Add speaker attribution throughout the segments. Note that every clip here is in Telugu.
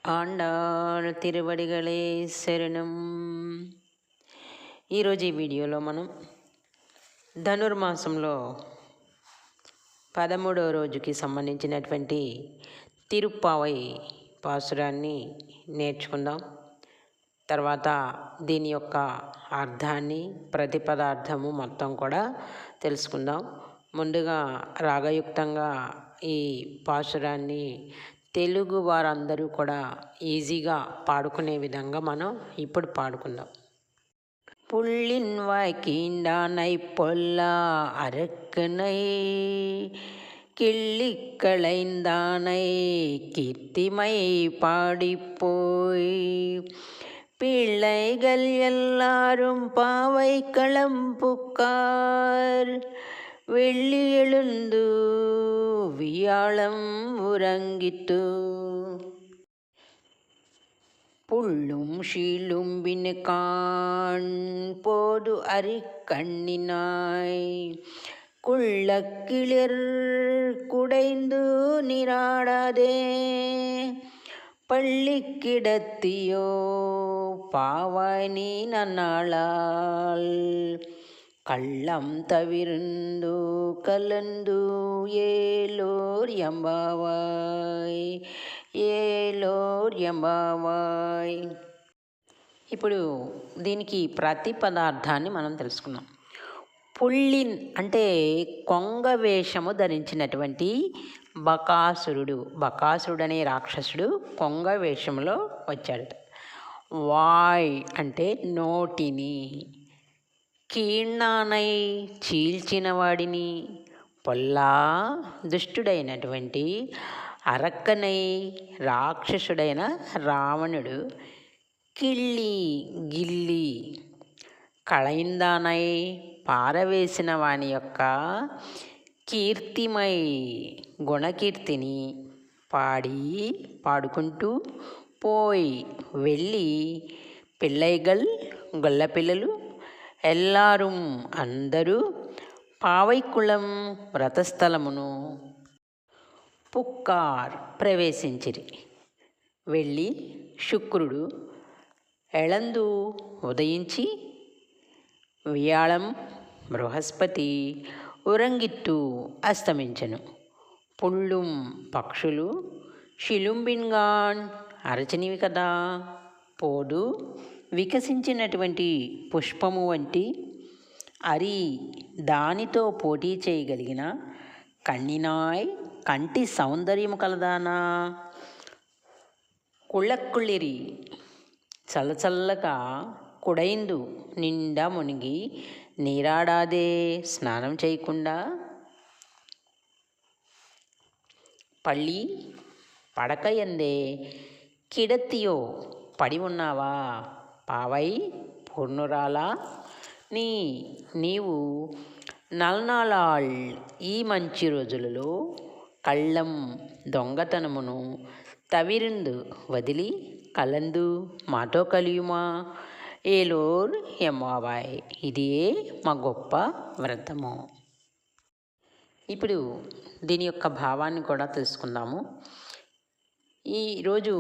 Speaker 1: ఆండాళ్ తిరువడిగళే శరణం. ఈరోజు ఈ వీడియోలో మనం ధనుర్మాసంలో 13వ రోజుకి సంబంధించినటువంటి తిరుప్పావై పాసురాన్ని నేర్చుకుందాం. తర్వాత దీని యొక్క అర్థాన్ని, ప్రతిపదార్థము మొత్తం కూడా తెలుసుకుందాం. ముందుగా రాగయుక్తంగా ఈ పాసురాన్ని తెలుగు వారందరూ కూడా ఈజీగా పాడుకునే విధంగా మనం ఇప్పుడు పాడుకుందాం. புள்ளின் வாய்க்கீண்டானை பொல்லா அரக்கனை கிள்ளிக்களைந்தானை கீர்த்திமை பாடிப்போய் பிள்ளைகள் எல்லாரும் பாவை களம்புக்கார் வெள்ளி எழுந்து வியாழம் உறங்கிட்டு புள்ளும் ஷீலும்பின் காண் போது அரிக்கண்ணினாய் குள்ளக்கிளிர் குடைந்து நீராடாதே பள்ளி கிடத்தியோ பாவாய் நீ நன்னாளால் கள்ளம் தவிர்ந்து கலந்து ஏலோர் ఎంబావాయ్ ఏలోర్ ఎంబావాయ్. ఇప్పుడు దీనికి ప్రతి పదార్థాన్ని మనం తెలుసుకున్నాం. పుల్లిన్ అంటే కొంగ వేషము ధరించినటువంటి బకాసురుడు అనే రాక్షసుడు కొంగ వేషంలో వచ్చాడట. వాయ్ అంటే నోటిని, కీణానై చీల్చిన వాడిని, పొల్లా దుష్టుడైనటువంటి, అరక్కనై రాక్షసుడైన రావణుడు, కిళ్ళి గిల్లి, కళయిందానై పారవేసిన వాని యొక్క, కీర్తిమై గుణకీర్తిని పాడుకుంటూ పోయి వెళ్ళి, పిల్లైగల్ గొల్లపిల్లలు, ఎల్లారం అందరూ, పావైకుళం వ్రతస్థలమును, పుక్కార్ ప్రవేశించిరి, వెళ్ళి శుక్రుడు, ఎళందు ఉదయించి, వియాళం బృహస్పతి ఉరంగిట్టు అస్తమించెను, పుళ్ళుం పక్షులు, షిలుంబిన్గాన్ అరచనివి కదా, పోదు వికసించినటువంటి పుష్పము వంటి, అరి దానితో పోటీ చేయగలిగిన, కన్నినాయ్ కంటి సౌందర్యము కలదానా, కుళ్ళక్కుళ్ళిరి చల్లచల్లగా, కుడైందు నిండా మునిగి, నీరాడాదే స్నానం చేయకుండా, పళ్ళి పడకయందే, కిడతియో పడి ఉన్నావా, పావై పూర్ణురాలా నీవు నల్నాళాళ్ ఈ మంచి రోజులలో, కళ్ళం దొంగతనమును, తవిరిందు వదిలి, కలందు మాతో కలియుమా, ఏలోర్ ఎంబావాయ్ ఇదే మా గొప్ప వ్రతము. ఇప్పుడు దీని యొక్క భావాన్ని కూడా తెలుసుకుందాము. ఈరోజు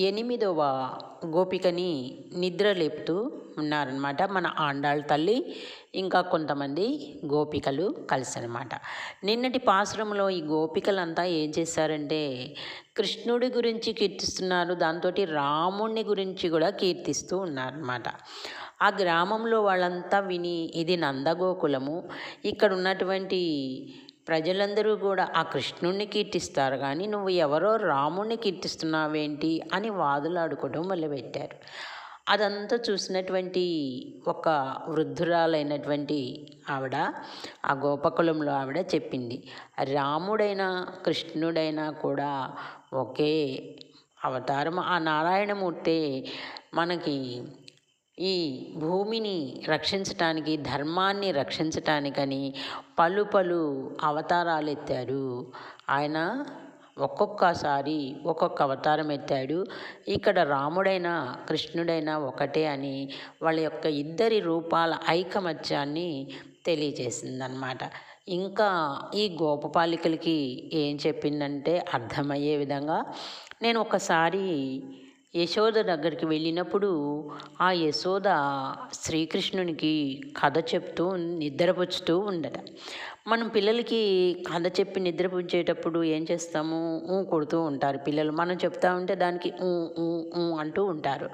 Speaker 1: 8వ గోపికని నిద్ర లేపుతూ ఉన్నారనమాట మన ఆండాళ్ తల్లి, ఇంకా కొంతమంది గోపికలు కలిసి అనమాట. నిన్నటి పాసురంలో ఈ గోపికలంతా ఏం చేశారంటే కృష్ణుడి గురించి కీర్తిస్తున్నారు, దాంతో రాముణ్ణి గురించి కూడా కీర్తిస్తూ ఉన్నారనమాట. ఆ గ్రామంలో వాళ్ళంతా విని, ఇది నందగోకులము, ఇక్కడ ఉన్నటువంటి ప్రజలందరూ కూడా ఆ కృష్ణుణ్ణి కీర్తిస్తారు, కానీ నువ్వు ఎవరో రాముణ్ణి కీర్తిస్తున్నావేంటి అని వాదులాడుకోవడం మొదలుపెట్టారు. అదంతా చూసినటువంటి ఒక వృద్ధురాలైనటువంటి ఆవిడ, ఆ గోపకులంలో ఆవిడ చెప్పింది, రాముడైనా కృష్ణుడైనా కూడా ఒకే అవతారం. ఆ నారాయణమూర్తి మనకి ఈ భూమిని రక్షించటానికి, ధర్మాన్ని రక్షించటానికని పలు అవతారాలు ఎత్తారు. ఆయన ఒక్కొక్కసారి ఒక్కొక్క అవతారం ఎత్తాడు. ఇక్కడ రాముడైనా కృష్ణుడైనా ఒకటే అని వాళ్ళ యొక్క ఇద్దరి రూపాల ఐకమత్యాన్ని తెలియజేసిందనమాట. ఇంకా ఈ గోపపాలికలకి ఏం చెప్పిందంటే అర్థమయ్యే విధంగా, నేను ఒకసారి యశోద దగ్గరికి వెళ్ళినప్పుడు ఆ యశోద శ్రీకృష్ణునికి కథ చెప్తూ నిద్రపుచ్చుతూ ఉండట. మనం పిల్లలకి కథ చెప్పి నిద్రపుచ్చేటప్పుడు ఏం చేస్తాము? కొడుతూ ఉంటారు పిల్లలు. మనం చెప్తా ఉంటే దానికి అంటూ ఉంటారు.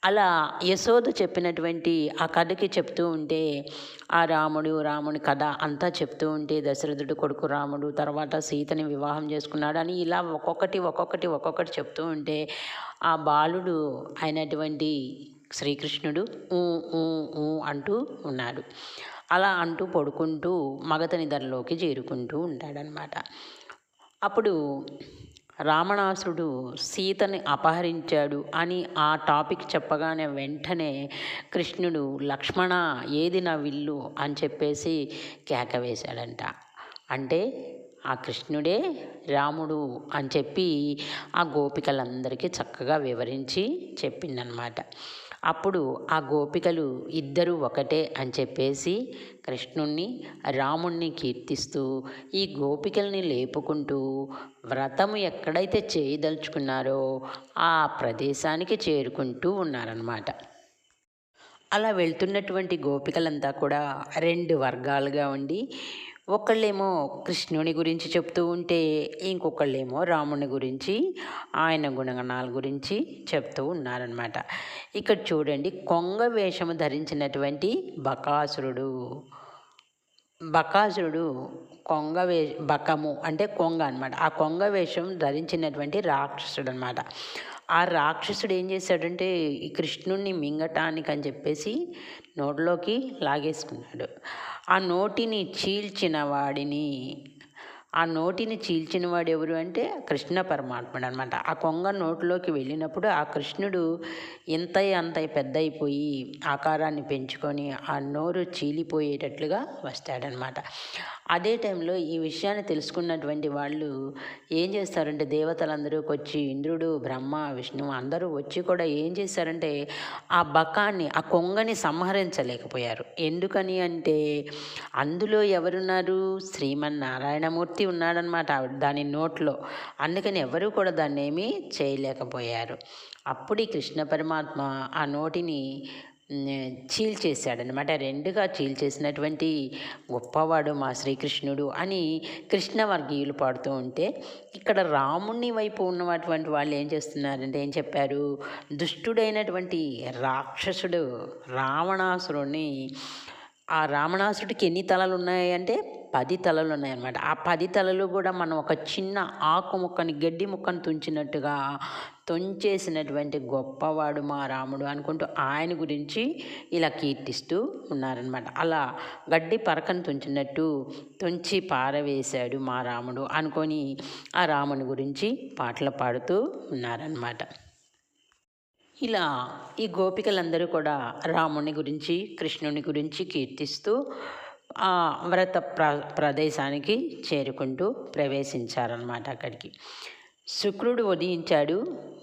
Speaker 1: అలా యశోద చెప్పినటువంటి ఆ కథకి చెప్తూ ఉంటే ఆ రాముని కథ అంతా చెప్తూ ఉంటే దశరథుడు కొడుకు రాముడు తర్వాత సీతని వివాహం చేసుకున్నాడు అని ఇలా ఒక్కొక్కటి చెప్తూ ఉంటే ఆ బాలుడు అయినటువంటి శ్రీకృష్ణుడు ఊ ఊ ఊ అంటూ ఉన్నాడు. అలా అంటూ పడుకుంటూ మగత నిద్రలోకి చేరుకుంటూ ఉంటాడనమాట. అప్పుడు రావణాసురుడు సీతని అపహరించాడు అని ఆ టాపిక్ చెప్పగానే వెంటనే కృష్ణుడు లక్ష్మణ ఏది నా విల్లు అని చెప్పేసి కేక వేశాడంట. అంటే ఆ కృష్ణుడే రాముడు అని చెప్పి ఆ గోపికలందరికీ చక్కగా వివరించి చెప్పిందనమాట. అప్పుడు ఆ గోపికలు ఇద్దరు ఒకటే అని చెప్పేసి కృష్ణుణ్ణి రాముణ్ణి కీర్తిస్తూ ఈ గోపికల్ని లేపుకుంటూ వ్రతము ఎక్కడైతే చేయదలుచుకున్నారో ఆ ప్రదేశానికి చేరుకుంటూ ఉన్నారన్నమాట. అలా వెళ్తున్నటువంటి గోపికలంతా కూడా రెండు వర్గాలుగా ఉండి ఒకళ్ళేమో కృష్ణుని గురించి చెప్తూ ఉంటే ఇంకొకళ్ళేమో రాముని గురించి ఆయన గుణగణాల గురించి చెప్తూ ఉన్నారనమాట. ఇక్కడ చూడండి, కొంగ వేషము ధరించినటువంటి బకాసురుడు బకము అంటే కొంగ అనమాట. ఆ కొంగ వేషం ధరించినటువంటి రాక్షసుడు అనమాట. ఆ రాక్షసుడు ఏం చేశాడంటే ఈ కృష్ణుణ్ణి మింగటానికి అని చెప్పేసి నోట్లోకి లాగేసుకున్నాడు. ఆ నోటిని చీల్చిన వాడు ఎవరు అంటే కృష్ణ పరమాత్ముడు అనమాట. ఆ కొంగ నోటిలోకి వెళ్ళినప్పుడు ఆ కృష్ణుడు అంత పెద్ద అయిపోయి ఆకారాన్ని పెంచుకొని ఆ నోరు చీలిపోయేటట్లుగా వస్తాడనమాట. అదే టైంలో ఈ విషయాన్ని తెలుసుకున్నటువంటి వాళ్ళు ఏం చేస్తారంటే దేవతలందరూ వచ్చి ఇంద్రుడు బ్రహ్మ విష్ణువు అందరూ వచ్చి కూడా ఏం చేశారంటే ఆ కొంగని సంహరించలేకపోయారు. ఎందుకని అంటే అందులో ఎవరున్నారు? శ్రీమన్నారాయణమూర్తి ఉన్నాడనమాట దాని నోట్లో. అందుకని ఎవరు కూడా దాన్ని ఏమీ చేయలేకపోయారు. అప్పుడు ఈ కృష్ణ పరమాత్మ ఆ నోటిని చీల్చేశాడనమాట. రెండుగా చీల్చేసినటువంటి గొప్పవాడు మా శ్రీకృష్ణుడు అని కృష్ణ వర్గీయులు పాడుతూ ఉంటే ఇక్కడ రాముని వైపు ఉన్నటువంటి వాళ్ళు ఏం చేస్తున్నారంటే ఏం చెప్పారు? దుష్టుడైనటువంటి రాక్షసుడు రావణాసురుడిని, ఆ రావణాసుడికి ఎన్ని తలలు ఉన్నాయంటే 10 తలలు ఉన్నాయన్నమాట. ఆ 10 తలలు కూడా మనం ఒక చిన్న గడ్డి ముక్కను తుంచినట్టుగా తుంచేసినటువంటి గొప్పవాడు మా రాముడు అనుకుంటూ ఆయన గురించి ఇలా కీర్తిస్తూ ఉన్నారనమాట. అలా గడ్డి పరకను తుంచి పారవేశాడు మా రాముడు అనుకొని ఆ రాముని గురించి పాటలు పాడుతూ ఉన్నారనమాట. ఇలా ఈ గోపికలందరూ కూడా రాముని గురించి కృష్ణుని గురించి కీర్తిస్తూ ఆ వ్రత ప్రదేశానికి చేరుకుంటూ ప్రవేశించారన్నమాట. అక్కడికి శుక్రుడు ఉదయించాడు,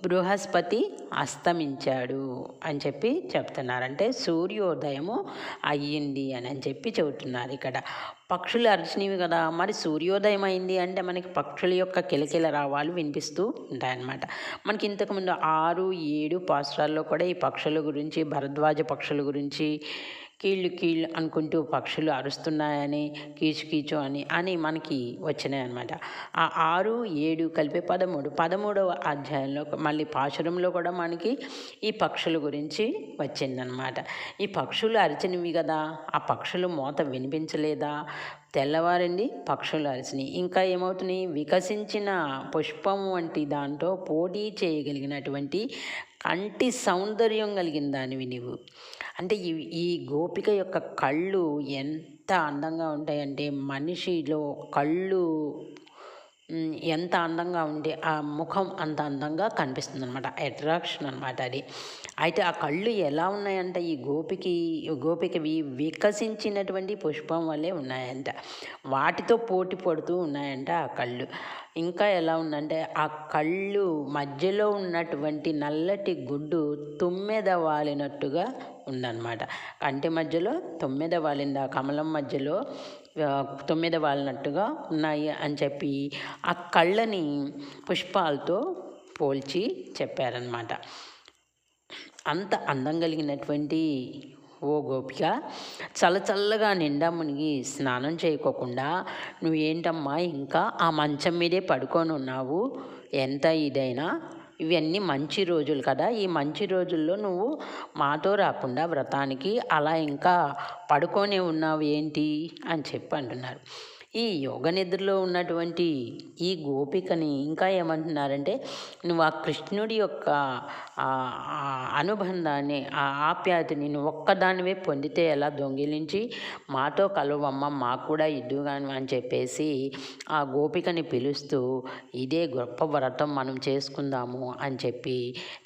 Speaker 1: బృహస్పతి అస్తమించాడు అని చెప్పి చెప్తున్నారంటే సూర్యోదయము అయ్యింది అని చెప్పి చెబుతున్నారు. ఇక్కడ పక్షులు అరిచినవి కదా, మరి సూర్యోదయం అయింది అంటే మనకి పక్షుల యొక్క కిలకిల రావాలు వినిపిస్తూ ఉంటాయన్నమాట. మనకి ఇంతకుముందు 6, 7 పాసురాల్లో కూడా ఈ పక్షుల గురించి, భరద్వాజ పక్షుల గురించి కీళ్ళు అనుకుంటూ పక్షులు అరుస్తున్నాయని కీచు అని మనకి వచ్చినాయి అన్నమాట. ఆ 6, 7 కలిపి 13వ అధ్యాయంలో మళ్ళీ పాశురంలో కూడా మనకి ఈ పక్షుల గురించి వచ్చిందనమాట. ఈ పక్షులు అరిచినవి కదా, ఆ పక్షులు మోత వినిపించలేదా? తెల్లవారింది, పక్షులు అరిచినాయి. ఇంకా ఏమవుతున్నాయి? వికసించిన పుష్పం వంటి దాంతో పోటీ చేయగలిగినటువంటి కంటి సౌందర్యం కలిగిన దానివి నీవు. అంటే ఈ గోపిక యొక్క కళ్ళు ఎంత అందంగా ఉంటాయంటే మనిషిలో కళ్ళు ఎంత అందంగా ఉంటే ఆ ముఖం అంత అందంగా కనిపిస్తుంది అనమాట. అట్రాక్షన్ అనమాట అది. అయితే ఆ కళ్ళు ఎలా ఉన్నాయంటే ఈ గోపికవి వికసించినటువంటి పుష్పం వల్లే ఉన్నాయంట. వాటితో పోటీ పడుతూ ఉన్నాయంట ఆ కళ్ళు. ఇంకా ఎలా ఉందంటే ఆ కళ్ళు మధ్యలో ఉన్నటువంటి నల్లటి గుడ్డు తుమ్మెద వాలినట్టుగా ఉందన్నమాట. కంటి మధ్యలో తుమ్మెద వాలింది, ఆ కమలం మధ్యలో తుమ్మెద వాలినట్టుగా ఉన్నాయి అని చెప్పి ఆ కళ్ళని పుష్పాలతో పోల్చి చెప్పారనమాట. అంత అందం కలిగినటువంటి ఓ గోపిక, చల్లచల్లగా నిండా మునిగి స్నానం చేయకోకుండా నువ్వేంటమ్మా ఇంకా ఆ మంచం మీదే పడుకొని ఉన్నావు? ఎంత ఇదైనా ఇవన్నీ మంచి రోజులు కదా, ఈ మంచి రోజుల్లో నువ్వు మాతో రాకుండా వ్రతానికి అలా ఇంకా పడుకొనే ఉన్నావు ఏంటి అని చెప్పి అంటున్నారు. ఈ యోగ నిద్రలో ఉన్నటువంటి ఈ గోపికని ఇంకా ఏమంటున్నారంటే, నువ్వు ఆ కృష్ణుడి యొక్క అనుబంధాన్ని, ఆ ఆప్యాయతని నువ్వు ఒక్కదానివే పొందితే ఎలా, దొంగిలించి మాతో కలవమ్మ, మాకు కూడా ఇద్దుగాను అని చెప్పేసి ఆ గోపికని పిలుస్తూ ఇదే గొప్ప వ్రతం మనం చేసుకుందాము అని చెప్పి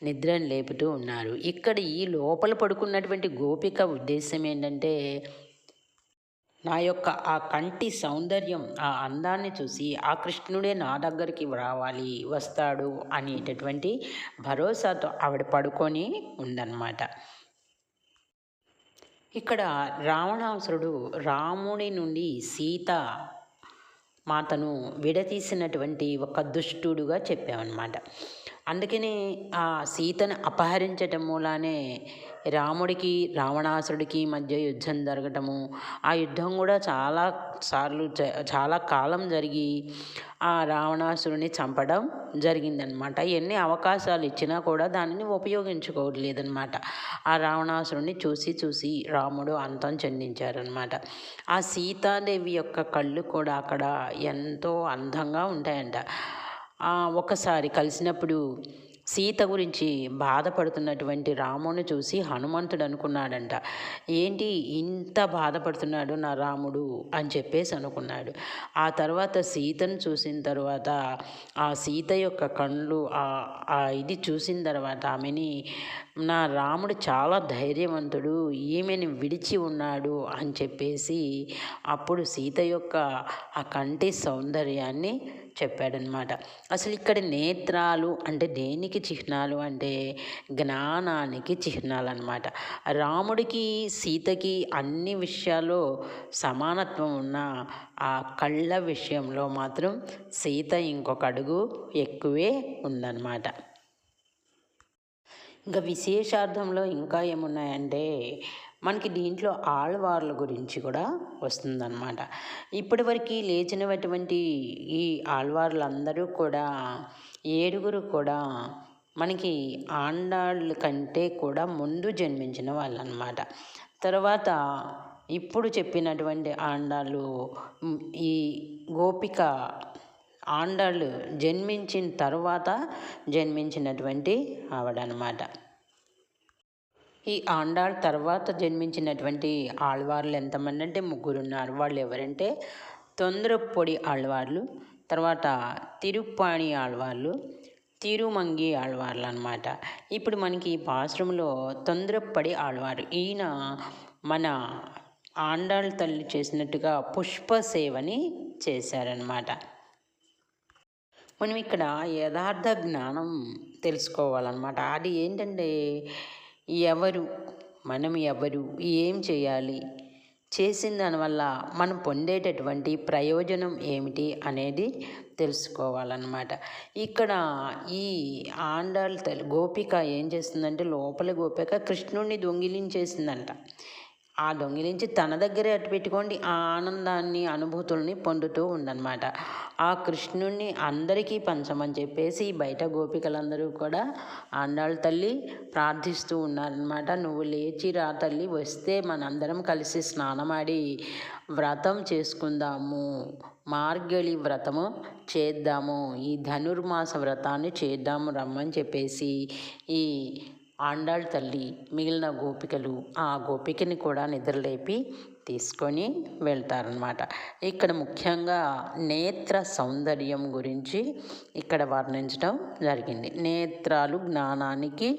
Speaker 1: నిద్రను లేపుతూ ఉన్నారు. ఇక్కడ ఈ లోపల పడుకున్నటువంటి గోపిక ఉద్దేశం ఏంటంటే, నా యొక్క ఆ కంటి సౌందర్యం, ఆ అందాన్ని చూసి ఆ కృష్ణుడే నా దగ్గరికి రావాలి, వస్తాడు అనేటటువంటి భరోసాతో ఆవిడ పడుకొని ఉందన్నమాట. ఇక్కడ రావణాసురుడు రాముడి నుండి సీత మాతను విడతీసినటువంటి ఒక దుష్టుడుగా చెప్పామన్నమాట. అందుకని ఆ సీతను అపహరించటం మూలానే రాముడికి రావణాసురుడికి మధ్య యుద్ధం జరగటము, ఆ యుద్ధం కూడా చాలా కాలం జరిగి ఆ రావణాసురుని చంపడం జరిగిందనమాట. ఎన్ని అవకాశాలు ఇచ్చినా కూడా దానిని ఉపయోగించుకోవట్లేదన్నమాట. ఆ రావణాసురుని చూసి రాముడు అంతం చెందించారనమాట. ఆ సీతాదేవి యొక్క కళ్ళు కూడా అక్కడ ఎంతో అందంగా ఉంటాయంట. ఒకసారి కలిసినప్పుడు సీత గురించి బాధపడుతున్నటువంటి రాముని చూసి హనుమంతుడు అనుకున్నాడంట, ఏంటి ఇంత బాధపడుతున్నాడు నా రాముడు అని చెప్పేసి అనుకున్నాడు. ఆ తర్వాత సీతను చూసిన తర్వాత ఆ సీత యొక్క కళ్ళు ఇది చూసిన తర్వాత ఆమెని, నా రాముడు చాలా ధైర్యవంతుడు, ఈమెను విడిచి ఉన్నాడు అని చెప్పేసి అప్పుడు సీత యొక్క ఆ కంటి సౌందర్యాన్ని చెప్పాడనమాట. అసలు ఇక్కడ నేత్రాలు అంటే దేనికి చిహ్నాలు అంటే జ్ఞానానికి చిహ్నాలు అనమాట. రాముడికి సీతకి అన్ని విషయాల్లో సమానత్వం ఉన్న ఆ కళ్ళ విషయంలో మాత్రం సీత ఇంకొక అడుగు ఎక్కువే ఉందన్నమాట. ఇంకా విశేషార్థంలో ఇంకా ఏమున్నాయంటే, మనకి దీంట్లో ఆళ్వార్ల గురించి కూడా వస్తుందన్నమాట. ఇప్పటివరకు లేచినటువంటి ఈ ఆళ్వార్లందరూ కూడా 7 కూడా మనకి ఆండాళ్ళ కంటే కూడా ముందు జన్మించిన వాళ్ళన్నమాట. తర్వాత ఇప్పుడు చెప్పినటువంటి ఆండాళ్ళు ఈ గోపిక ఆండాళ్ళు జన్మించిన తర్వాత జన్మించినటువంటి ఆవిడనమాట. ఈ ఆండాళ్ తర్వాత జన్మించినటువంటి ఆళ్వార్లు ఎంతమంది అంటే 3 ఉన్నారు. వాళ్ళు ఎవరంటే తొందరపొడి ఆళ్వార్లు, తర్వాత తిరుప్పాణి ఆళ్వార్లు, తిరుమంగి ఆళ్వార్లు అనమాట. ఇప్పుడు మనకి ఈ పాశ్రంలో తొందరపడి ఆళ్వారు, ఈయన మన ఆండాళ్ తల్లి చేసినట్టుగా పుష్ప సేవని చేశారనమాట. మనం ఇక్కడ యథార్థ జ్ఞానం తెలుసుకోవాలన్నమాట. అది ఏంటంటే, మనం ఎవరు, ఏం చేయాలి, చేసిన దానివల్ల మనం పొందేటటువంటి ప్రయోజనం ఏమిటి అనేది తెలుసుకోవాలన్నమాట. ఇక్కడ ఈ ఆండాళ్ తల్లి గోపిక ఏం చేస్తుందంటే, లోపల గోపిక కృష్ణుడిని దొంగిలించేసిందంట. ఆ దొంగిలించి తన దగ్గరే అట్టు పెట్టుకోండి ఆ ఆనందాన్ని, అనుభూతుల్ని పొందుతూ ఉందన్నమాట. ఆ కృష్ణుడిని అందరికీ పంచమని చెప్పేసి బయట గోపికలందరూ కూడా ఆండాళ్ తల్లి ప్రార్థిస్తూ ఉన్నారనమాట. నువ్వు లేచి రా తల్లి, వస్తే మనందరం కలిసి స్నానమాడి వ్రతం చేసుకుందాము, మార్గళి వ్రతము చేద్దాము, ఈ ధనుర్మాస వ్రతాన్ని చేద్దాము రమ్మని చెప్పేసి ఈ ఆండాళ్ తల్లి మిగిలిన గోపికలు ఆ గోపికని కూడా నిద్రలేపి తీసుకొని వెళ్తారనమాట. ఇక్కడ ముఖ్యంగా నేత్ర సౌందర్యం గురించి ఇక్కడ వర్ణించడం జరిగింది. నేత్రాలు జ్ఞానానికి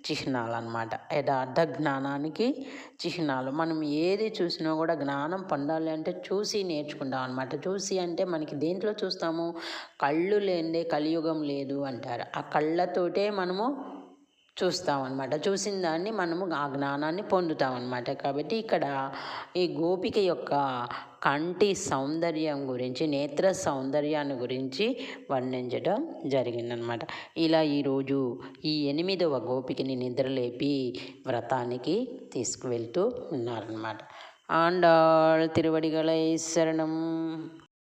Speaker 1: చిహ్నాలు అనమాట, యథార్థ జ్ఞానానికి చిహ్నాలు. మనం ఏది చూసినా కూడా జ్ఞానం పొందాలి అంటే చూసి నేర్చుకుంటాం అనమాట. చూసి అంటే మనకి దేంట్లో చూస్తాము, కళ్ళు లేనిదే కలియుగం లేదు అంటారు. ఆ కళ్ళతోటే మనము చూస్తామన్నమాట. చూసిన దాన్ని మనము ఆ జ్ఞానాన్ని పొందుతామన్నమాట. కాబట్టి ఇక్కడ ఈ గోపిక యొక్క కంటి సౌందర్యం గురించి, నేత్ర సౌందర్యాన్ని గురించి వర్ణించడం జరిగిందనమాట. ఇలా ఈరోజు ఈ 8వ గోపికని నిద్రలేపి వ్రతానికి తీసుకువెళ్తూ ఉన్నారనమాట. ఆండాళ్ తిరువడిగళై శరణం.